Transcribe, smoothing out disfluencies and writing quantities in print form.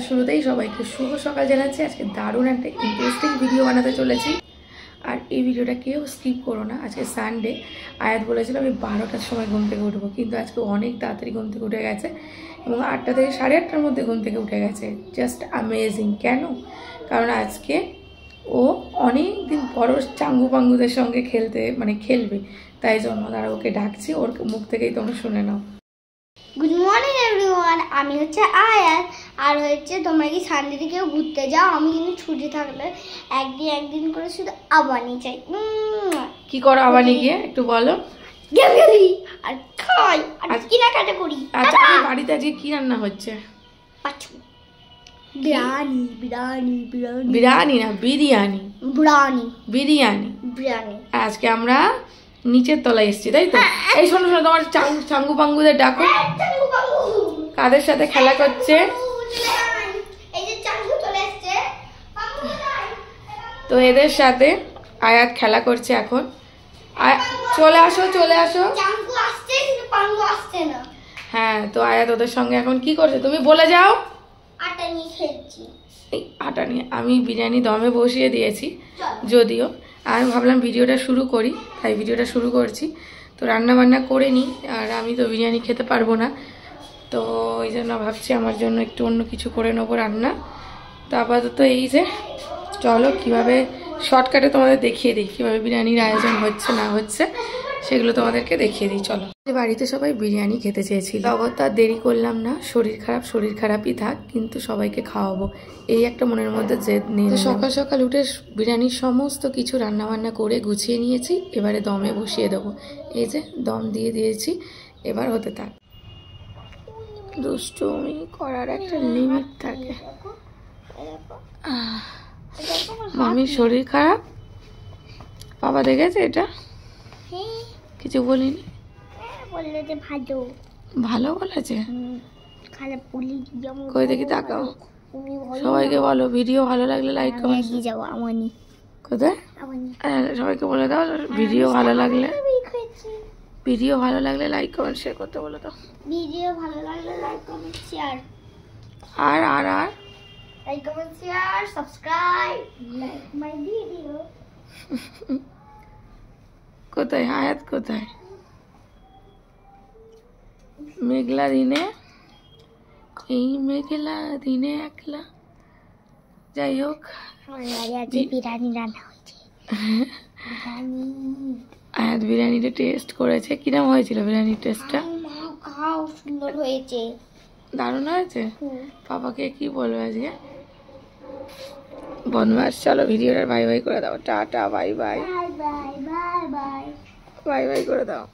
শুরুতেই সবাইকে শুভ সকাল জানাচ্ছি। আজকে দারুণ একটা ইন্টারেস্টিং ভিডিও বানাতে চলেছি, আর এই ভিডিওটা কেউ স্কিপ করো না। আজকে সানডে, আয়াত বলেছিল আমি 12টার সময় ঘুম থেকে উঠবো, কিন্তু আজকে অনেক তাড়াতাড়ি ঘুম থেকে উঠে গেছে এবং 8টা থেকে 8:30টার মধ্যে ঘুম থেকে উঠে গেছে। Just amazing. কেন? কারণ আজকে ও অনেক দিন পর চাঙ্গু পাঙ্গুদের সঙ্গে খেলবে, তাই জন্য তারা ওকে ডাকছি। ওর মুখ থেকেই তোমরা শুনে নাও। গুড মর্নিং এভরিওয়ান, আমি হচ্ছে আয়াত। আর হচ্ছে তোমরা কি সানডে কেউ ঘুরতে যাও? আমি কিন্তু ছুটি থাকলে একদিন করে শুধু আবানি চাই। কি করো আবানি গিয়ে একটু বলো। আর খাই আর কেনাকাটা করি। আচ্ছা, বাড়িতে আজকে কি রান্না হচ্ছে? বিরিয়ানি না, বিরিয়ানি। আজকে আমরা নিচের তলায় এসেছি, তাই তো? এই শোনো তোমার চাঙ্গু পাঙ্গুদের ডাকো। কাদের সাথে খেলা করছে? তো এদের সাথে আয়াত খেলা করছে এখন। চলে আসো। হ্যাঁ, তো আয়াত ওদের সঙ্গে এখন কি করছে তুমি বলে যাও। আটা নিয়ে খেলছি। আটা নিয়ে আমি বিরিয়ানি দমে বসিয়ে দিয়েছি, যদিও আমি ভাবলাম ভিডিওটা শুরু করি, তাই ভিডিওটা শুরু করছি। তো রান্না বান্না করে নিই, আর আমি তো বিরিয়ানি খেতে পারবো না, তো ওই জন্য ভাবছি আমার জন্য একটু অন্য কিছু করে নেবো রান্না। তো আপাতত এই যে চলো কীভাবে শর্টকাটে তোমাদের দেখিয়ে দিই কীভাবে বিরিয়ানির আয়োজন হচ্ছে না হচ্ছে, সেগুলো তোমাদেরকে দেখিয়ে দিই। চলো। বাড়িতে সবাই বিরিয়ানি খেতে চেয়েছিল, অগত্যা আর দেরি করলাম না। শরীর খারাপই থাক, কিন্তু সবাইকে খাওয়াবো, এই একটা মনের মধ্যে জেদ নিয়ে সকাল সকাল উঠে বিরিয়ানির সমস্ত কিছু রান্নাবান্না করে গুছিয়ে নিয়েছি। এবারে দমে বসিয়ে দেবো। এই যে দম দিয়ে দিয়েছি, এবার হতে থাক। দুষ্টুমি করার একটা লিমিট থাকে। মামির শরীর খারাপ, বাবা দেখেছে এটা, কিছু বলিনি, বললো যে ভালো বলেছে। কই দেখি তাকাও, সবাইকে বলো ভিডিও ভালো লাগলে লাইক কমেন্ট। কোথায়? সবাইকে বলে দাও ভিডিও ভালো লাগলে লাইক কমেন্ট শেয়ার করতে বলে দাও। ভিডিও ভালো লাগলে লাইক কমেন্ট শেয়ার আর like comment share subscribe like my video. কোথায় আয়াত, কোথায়? মেঘলা দিনে, এই মেঘলা দিনে একলা। যাই হোক, বিরিয়ানি রান্না হয়েছে। আয়াত বিরিয়ানিটা টেস্ট করেছে। কিরম হয়েছিল বিরিয়ানির টেস্টটা? খাও, সুন্দর হয়েছে, দারুণ হয়েছে। পাপাকে কি বলবো আজকে? বনবাস। চলো ভিডিওটা বাই বাই করে দাও। টাটা, বাই বাই করে দাও।